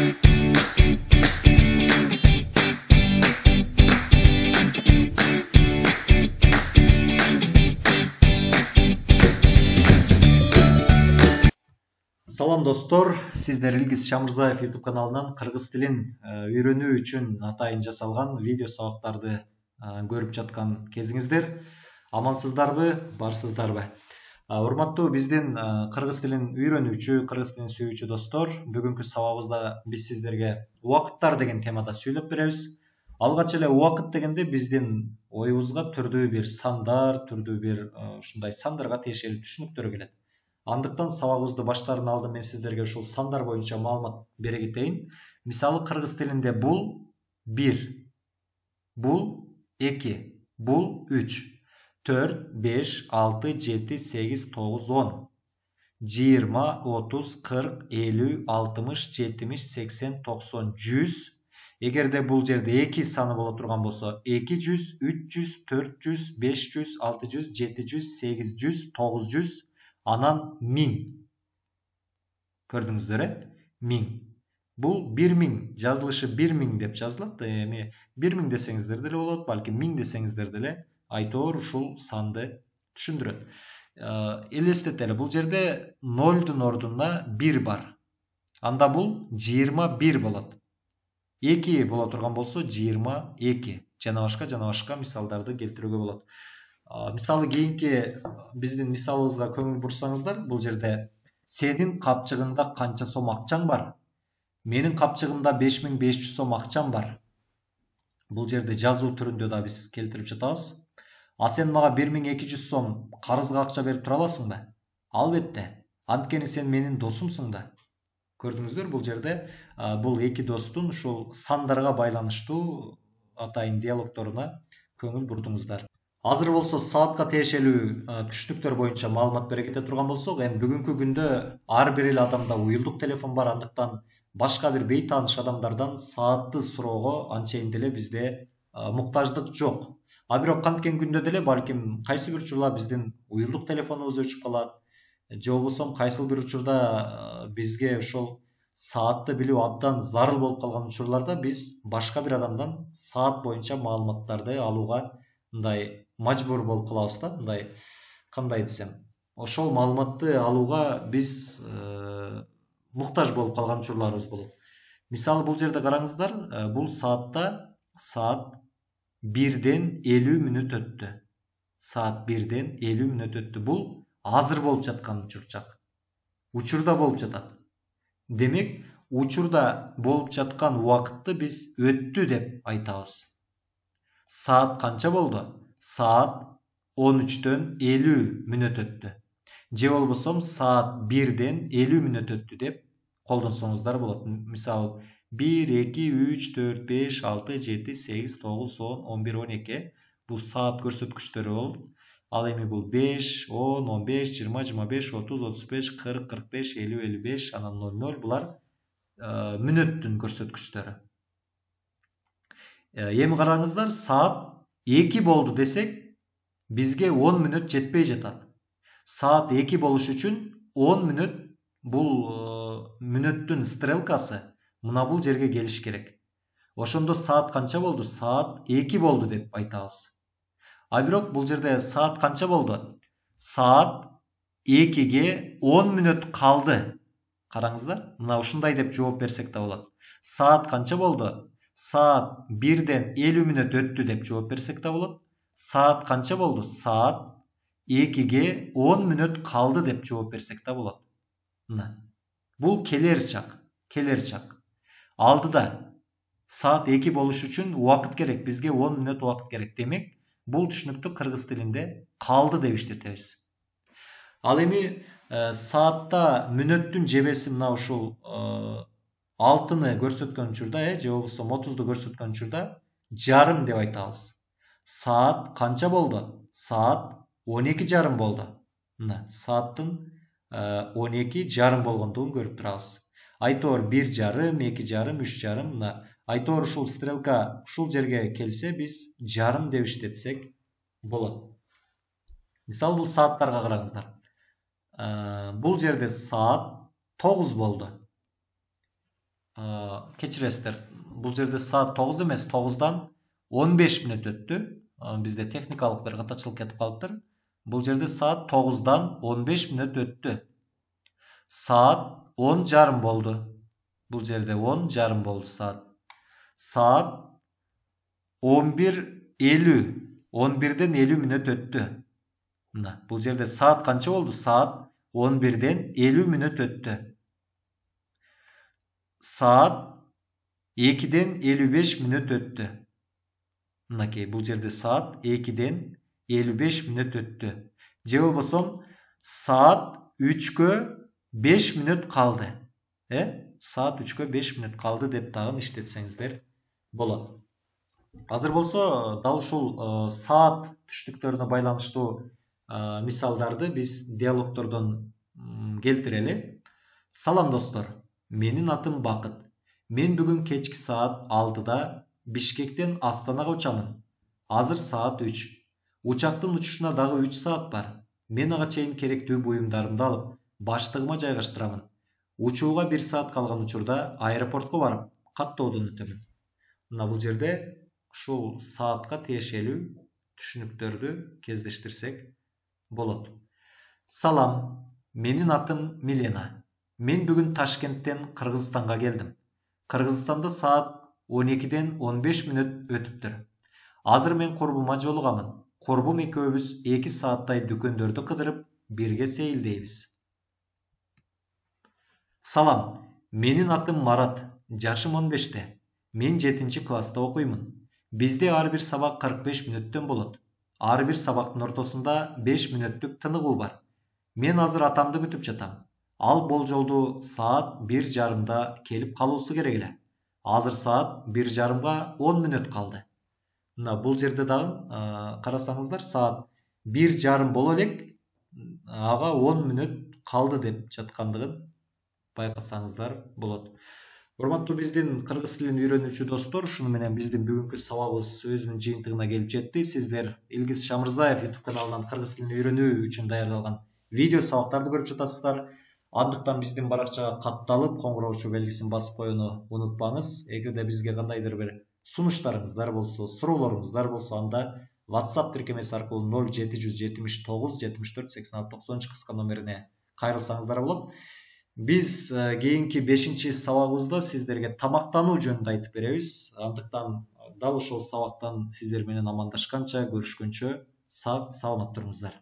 Салам достор, сиздер Илгиз Шамырзаев YouTube каналынан кыргыз тилин үйрөнүү үчүн атайын жасалган видео сабактарды көрүп жаткан кезиңиздер. Амансыздарбы, барсыздарбы? Урматтуу биздин кыргыз тилин үйрөнүүчү, кыргыз тилин сүйүүчү достор, бүгүнкү сабагыбызда биз сиздерге убакыттар деген темада сүйлөп беребиз. Алгач эле убакыт дегенде биздин оюбузга түрдүү бир сандар, түрдүү бир ушундай сандарга тиешелүү түшүнүктөр келет. Андыктан сабагыбызды баштаардан алдын мен сиздерге ушул сандар боюнча маалымат бере кетейин. Мисалы кыргыз тилинде бул 1, бул 2, бул 3, 4, 5, 6, 7, 8, 9, 10, 20, 30, 40, 50, 60, 70, 80, 90, 100. Эгерде бул жерде 2 саны боло турган болсо 200, 300, 400, 500, 600, 700, 800, 900, анан 1000. Көрдүңүздөр, 1000. Бул 1000 жазылышы 1000 деп жазылат. Эми 1000 десеңиздер деле болот, балки 1000 десеңиздер деле айтоор ушул санды түшүндүрөт. Элестетели, бул жерде 0-дун ордуна 1 бар. Анда бул 21 болот. 2 боло турган болсо 22. Жана башка мисалдарды келтирүүгө болот. Мисалы кийинки биздин мисалыбызга көңүл бурсаңыздар, бул жерде сенин капчыгыңда канча сом акчаң бар? Менин капчыгымда 5500 сом акчам бар. Бул жерде жазуу түрүндө да биз келтирип жатабыз. А сен мага 1200 сом карызга акча берип тура аласыңбы? Албетте. Анткени сен менин досумсуң да. Көрдүңүздөр, бул жерде бул эки достун ушул сандарга байланыштуу атайын диалогторуна көңүл бурдуңуздар. Азыр болсо саатка тиешелүү түшүнүктөр боюнча маалымат бере кете турган болсок, эми бүгүнкү күндө ар бир эле адамда уюлдук телефон бар, андыктан башка бир бейтааныш адамдардан саатты суроого анчейин деле бизде муктаждык жок. А бирок канткен күндө деле балким кайсы бир учурда биздин уюлдук телефонубуз өчүп калат, же болбосо кайсы бир учурда бизге ошол саатты билүү абдан зарыл болуп калган учурларда биз башка бир адамдан саат боюнча маалыматтарды алууга мындай мажбур болуп калабыз да, мындай кандай десем, ошол маалыматты алууга биз муктаж болуп калган учурларыбыз болот. Мисалы бул жерде караңыздар, бул саатта саат 1ден 50 мүнөт өттү. Саат 1ден 50 мүнөт өттү. Бул азыр болуп жаткан учурчак. Учурда болуп жатат. Демек, учурда болуп жаткан убакытты биз өттү деп айтабыз. Саат канча болду? Саат 13дөн 50 мүнөт өттү. Же болбосо саат 1ден 50 мүнөт өттү деп колдонсоңуздар болот. Мисалы 1, 2, 3, 4, 5, 6, 7, 8, 9, 10, 11, 12 бул саат көрсөткүчтөрү болот. Ал эми бул 5, 10, 15, 20, 25, 30, 35, 40, 45, 50, 55, анан 00 булар мүнөттүн көрсөткүчтөрү. Эми караңыздар, саат 2 болду десек, бизге 10 мүнөт жетпей жатат. Саат 2 болуш үчүн 10 мүнөт, бул мүнөттүн стрелкасы мына бул жерге келиш керек. Ошондо саат канча болду? Саат 2 болду деп айтабыз. А бирок бул жерде саат канча болду? Саат 2ге 10 мүнөт калды. Караңыздар, мына ушундай деп жооп берсек да болот. Саат канча болду? Саат 1ден 50 мүнөт өттү деп жооп берсек да болот. Саат канча болду? Саат 2ге 10 мүнөт калды деп жооп берсек да болот. Мына. Бул келер чак. Алдыда саат 2 болуш үчүн убакыт керек, бизге 10 мүнөт убакыт керек. Демек, бул түшүнүктү кыргыз тилинде калды деп иштетебиз. Ал эми саатта мүнөттүн жебеси мына ушул 6-ны көрсөткөн учурда, же болбосо 30ду көрсөткөн учурда жарым деп айтабыз. Саат канча болду? Саат 12:30 болду. Мына сааттын 12:30 болгондугун көрүп турабыз. Айтоор 1:30, 2:30, 3:30, мына айтоор ушул стрелка ушул жерге келсе, биз жарым деп иштетсек болот. Мисалы бул сааттарга караңыздар. Бул жерде саат 9 болду. Keçirесіздер. Бұл жерде saat 9 емес, 9-дан 15 минут өтті. Бізде техникалық бір қатачылық кетіп қалыптыр. Бұл жерде saat 9-дан 15 минут өтті. Saat 10:30 болды. Бұл жерде 10:30 болды saat. Saat 11:50. 11-ден 50 минут өтті. Бұл жерде saat қанша болды? Saat 11-ден 50 минут өтті. Saat 2-ден 55 минут өтті. Бұл жерде saat 2-ден 55 минут өтті. Же болбосом saat 3-кө 5 минут қалды. Saat 3-кө 5 минут қалды деп тағын іштетсеңіздер болады. Азыр болсо дал ушул saat түштүктөрүнө байланыштуу мисалдарды биз диалогтордон келтирели. Салам достор, менин атым Бакыт. Мен бүгүн кечки saat 6-да Бишкектен Астанага учамын. Азыр saat 3. Учактын учушуна дагы 3 saat бар. Мен ага чейин керектүү буюмдарымды алып, баштыгыма жайгаштырамын. Учууга 1 saat калган учурда аэропортко барып, каттоодон өтөмүн. Бул жерде ушул saatка тиешелүү түшүнүктөрдү кездештирсек болот. Салам, менин атым Милена. Мен бүгүн Ташкенттен Кыргызстанга келдим. Кыргызстанда saat 12-ден 15 минут өтүптүр. Азыр мен корбума жолугамын. Корбум экөөбүз 2 saatтай дүкөндөрдү кыдырып, бирге сейилдейбиз. Салам, менин атым Марат. Жашым 15-те. Мен 7-класста окуймун. Бизде ар бир сабак 45 мүнөттөн болот. Ар бир сабактын ортосунда 5 мүнөттүк тыныгуу бар. Мен азыр атамды күтүп жатам. Ал болжолду saat 1:30-да келип калуусу керек эле. Азыр saat 1:30-га 10 мүнөт калды. Бул жерде дагы карасаңыздар saat 1:30 боло элек, ага 10 мүнөт калды деп жаткандыгын байкасаңыздар болот. Урматтуу биздин кыргыз тилин үйрөнүүчү достор, ушуну менен биздин бүгүнкү сабагыбыз өзүнүн жыйынтыгына келип жетти. Сиздер Илгиз Шамырзаев YouTube каналынан кыргыз тилин үйрөнүү үчүн даярдалган видео сабактарды көрүп жатасыздар. Андыктан биздин баракчага катталып, коңгуроочу белгисин басып коюуну унутпаңыз. Эгерде бизге кандайдыр бир сунуштарыңыздар болсо, суроолоруңуздар болсо, анда WhatsApp тиркемеси аркылуу 0779 74 86 90 кыска номерине кайрылсаңыздар болот. Биз кийинки 5-сабагыбызда сиздерге тамактануу жөнүндө айтып беребиз. Андыктан дал ошол сабактан сиздер менен амандашканча, көрүшкөнчө сак саламат туруңуздар.